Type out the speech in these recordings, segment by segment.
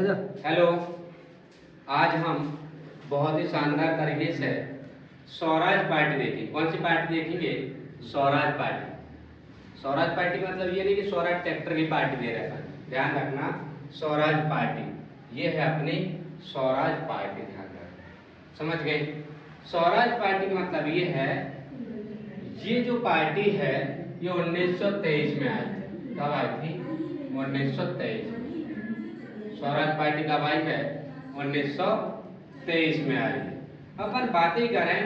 Hello, आज हम बहुत ही शानदार तरीके से स्वराज पार्टी देखेंगे। कौन सी पार्टी देखेंगे? स्वराज पार्टी। स्वराज पार्टी का मतलब ये नहीं कि स्वराज ट्रैक्टर की पार्टी दे रहा है, ध्यान रखना। स्वराज पार्टी ये है अपनी स्वराज पार्टी, ध्यान रखना, समझ गए? स्वराज पार्टी का मतलब ये है, ये जो पार्टी है ये 1923 में आई थी। कब आई थी? 1923। स्वराज पार्टी कब आई है? 1923 में आई है। अपन बातें करें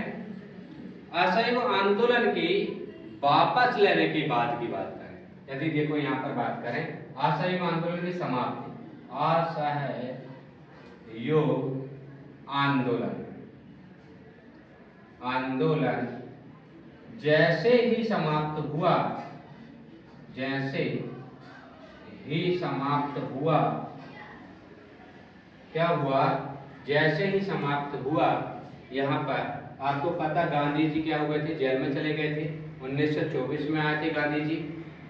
असहयोग आंदोलन की वापस लेने की बात करें। यदि देखो यहाँ पर बात करें असहयोग आंदोलन की समाप्ति, असहयोग आंदोलन जैसे ही समाप्त हुआ, क्या हुआ? जैसे ही समाप्त हुआ, यहाँ पर आपको पता गांधी जी क्या हुए थे? जेल में चले गए थे। 1924 में आए थे गांधी जी।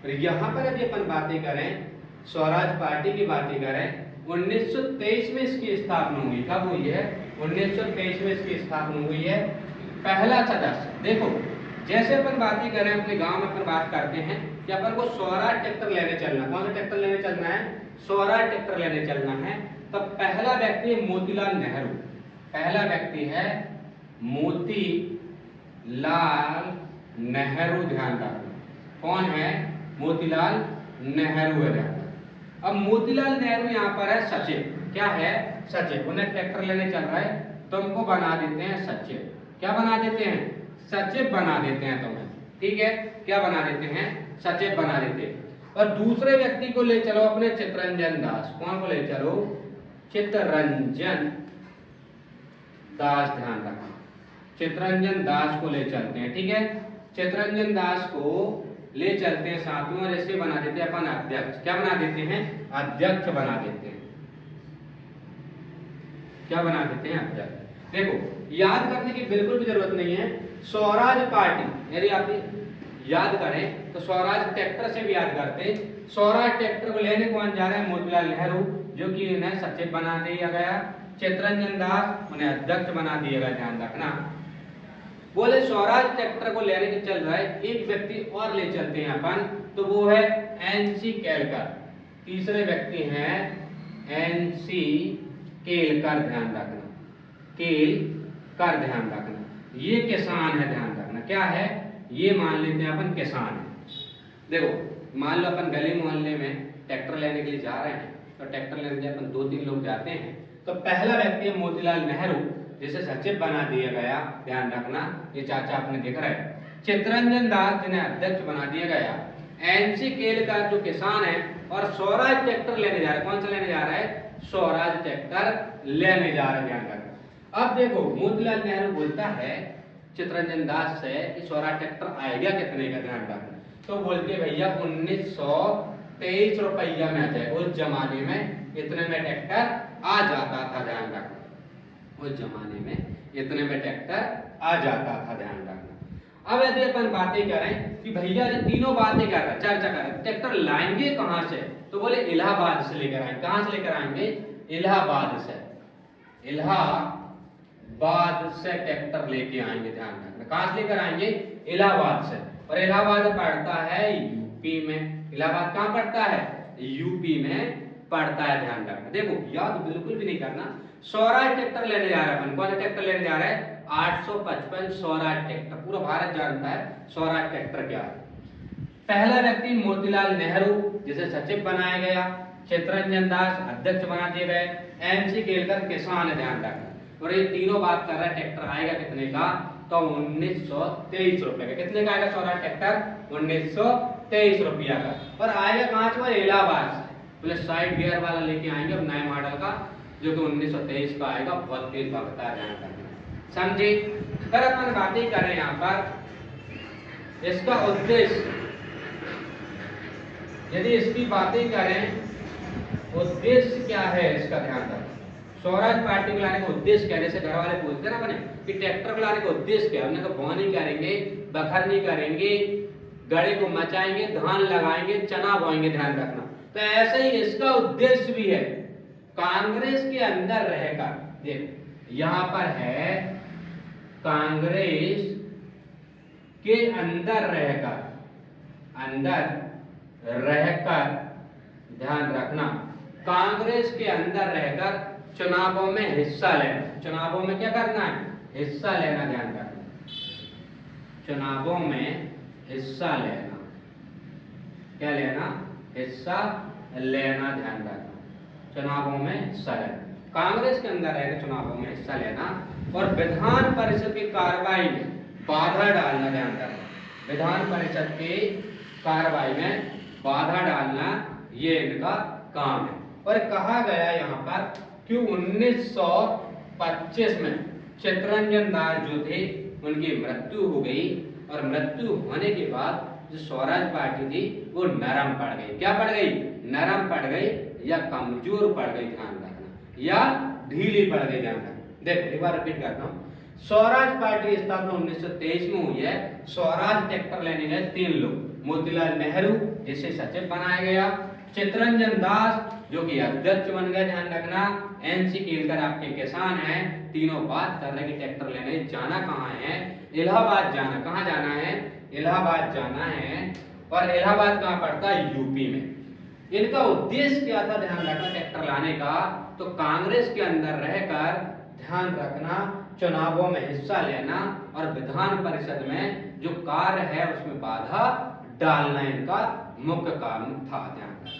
और यहाँ पर यदि अपन बातें करें स्वराज पार्टी की बातें करें, 1923 में इसकी स्थापना हुई। कब हुई है? 1923 में इसकी स्थापना हुई है। पहला सदस्य देखो, जैसे अपन बातें करें अपने गांव में अपन बात करते हैं कि अपन को स्वराज ट्रैक्टर लेने चलना। कौन सा ट्रैक्टर लेने चलना है? स्वराज ट्रैक्टर लेने चलना है। तो पहला व्यक्ति है मोतीलाल नेहरू। पहला व्यक्ति है मोतीलाल नेहरू, ध्यान रखना। कौन है? मोतीलाल नेहरू है, ध्यान रखना। अब मोतीलाल नेहरू यहाँ पर है सचिव। क्या है? सचिव। उन्हें ट्रैक्टर लेने चल रहा है, तुमको बना देते हैं सचिव। क्या बना देते हैं? सचिव बना देते हैं तुम्हें, ठीक है? क्या बना देते हैं? सचिव बना देते हैं। और दूसरे व्यक्ति को ले चलो अपने चित्तरंजन दास। कौन को ले चलो? चित्तरंजन दास, ध्यान रखना। चित्तरंजन दास को ले चलते हैं, ठीक है? चित्तरंजन दास को ले चलते हैं साथ में और इसे बना देते हैं अपन अध्यक्ष। क्या बना देते हैं? अध्यक्ष बना देते हैं। क्या बना देते हैं? अध्यक्ष। देखो, याद करने की बिल्कुल भी जरूरत नहीं है। स्वराज पार्टी यदि आप याद करें तो स्वराज ट्रैक्टर से भी याद करते। स्वराज ट्रैक्टर को लेने कौन जा रहा है? मोतीलाल नेहरू, जो कि उन्हें सचिव बना दिया गया। चित्तरंजन दास उन्हें अध्यक्ष बना दिया गया, ध्यान रखना। बोले स्वराज ट्रैक्टर को लेने के चल रहा है, एक व्यक्ति और ले चलते हैं अपन, तो वो है एनसी केलकर। तीसरे व्यक्ति हैं एनसी केलकर, ध्यान रखना। केलकर, ध्यान रखना। ये किसान है, ध्यान रखना। क्या है? ये मान लेते हैं अपन किसान है। देखो, मान लो अपन गली मोहल्ले में ट्रैक्टर लेने के लिए जा रहे हैं, तो ट्रैक्टर लेने के लिए अपन 2-3 लोग जाते हैं। तो पहला व्यक्ति है मोतीलाल नेहरू, जिसे सचिव बना दिया गया, ध्यान रखना। ये चाचा आपने देख रहे हैं। चित्तरंजन दास जिन्हें अध्यक्ष बना दिया गया। एनसी केलकर जो किसान है और स्वराज ट्रैक्टर लेने जा रहा है। कौन सा लेने जा रहा है? स्वराज ट्रैक्टर लेने जा रहा है, ध्यान रखना। अब देखो, मोतीलाल नेहरू बोलता है चित्तरंजन दास से कि स्वराज ट्रैक्टर आएगा कितने का, ध्यान रखना। तो बोलते भैया 1923 रुपया में आ जाए। उस जमाने में इतने में ट्रैक्टर आ जाता था, ध्यान रखना। उस जमाने में इतने में ट्रैक्टर आ जाता था, ध्यान रखना। अब यदि अपन बातें करें कि भैया ये तीनों बातें कर रहे हैं, चर्चा कर रहे हैं, ट्रैक्टर लाएंगे कहां से? तो बोले इलाहाबाद से लेकर आएंगे। कहां से लेकर आएंगे? इलाहाबाद से। इलाहाबाद से ट्रैक्टर लेके आएंगे, ध्यान रखना। कहां से लेकर आएंगे? इलाहाबाद से। और इलाहाबाद पड़ता है यूपी में। इलाहाबाद कहां पड़ता है? यूपी में पड़ता है, ध्यान रखना। देखो, याद बिल्कुल भी नहीं करना। स्वराज ट्रैक्टर लेने जा रहा है अपन। कौन सा ट्रैक्टर लेने जा रहा है? 855 स्वराज ट्रैक्टर। पूरा भारत जानता है स्वराज ट्रैक्टर क्या है। पहला व्यक्ति मोतीलाल नेहरू, जिसे सचिव बनाया गया। चित्तरंजन दास अध्यक्ष बना दिए गए। एनसी केलकर किसान है, ध्यान रखना। और ये तीनों बात कर रहा है ट्रैक्टर आएगा कितने का? तो 1923 रुपए का। कितने का आएगा स्वराज ट्रैक्टर? 1923 रुपया का। और आएगा कहां से? इलाहाबाद से। बोले साइड गियर वाला लेके आएंगे अब नए मॉडल का, जो कि 1923 का आएगा। बहुत तेज भागता है, ध्यान रखना, समझे? अगर अपन बातें करें यहाँ पर इसका उद्देश्य, यदि इसकी बातें करें उद्देश्य क्या है इसका, ध्यान रखना। स्वराज पार्टी को लाने का उद्देश्य क्या है? जैसे घर वाले पूछते ना अपने कि ट्रैक्टर को लाने का उद्देश्य क्या है? हमने कहा बोनी करेंगे, बखरनी करेंगे, गड़े को मचाएंगे, धान लगाएंगे, चना बोएंगे, ध्यान रखना। तो ऐसे ही इसका उद्देश्य भी है। कांग्रेस के अंदर रहकर, देखो यहां पर है कांग्रेस के अंदर रहकर, ध्यान रखना, कांग्रेस के अंदर रहकर चुनावों में हिस्सा लेना। चुनावों में क्या करना है? हिस्सा लेना, ध्यान रखना, चुनावों में हिस्सा लेना। क्या लेना? हिस्सा लेना, ध्यान रखना, चुनावों में हिस्सा लेना। कांग्रेस के अंदर रहकर चुनावों में हिस्सा लेना और विधान परिषद की कार्रवाई में बाधा डालना, ध्यान रखना, विधान परिषद की कार्रवाई में बाधा डालना ये इनका काम है। और कहा गया यहाँ पर कि 1925 में चित्तरंजन दास जो थे उनकी मृत्यु हो गई और मृत्यु होने के बाद जो स्वराज पार्टी थी वो नरम पड़ गई। क्या पड़ गई? नरम पड़ गई या कमजोर पड़ गई, ध्यान रखना, या ढीली पड़ गई, ध्यान रखना। देखो एक बार रिपीट करता हूँ। स्वराज पार्टी की स्थापना 1923 में हुई है। स्वराज ट्रैक्टर लेने गए 3 लोग, मोतीलाल नेहरू जिसे सचिव बनाया गया, चित्तरंजन दास जो कि अध्यक्ष बन गए, ध्यान रखना, एनसी केलकर आपके किसान हैं। तीनों बात कर रहे कि ट्रैक्टर लेने जाना कहाँ है? इलाहाबाद जाना। कहाँ जाना है? इलाहाबाद जाना है। और इलाहाबाद कहाँ पड़ता है? यूपी में। इनका उद्देश्य क्या था? ध्यान रखना, ट्रैक्टर लाने का तो कांग्रेस के अंदर रहकर, ध्यान रखना, चुनावों में हिस्सा लेना और विधान परिषद में जो कार्य है उसमें बाधा डालना इनका मुख्य काम था, ध्यान रखना।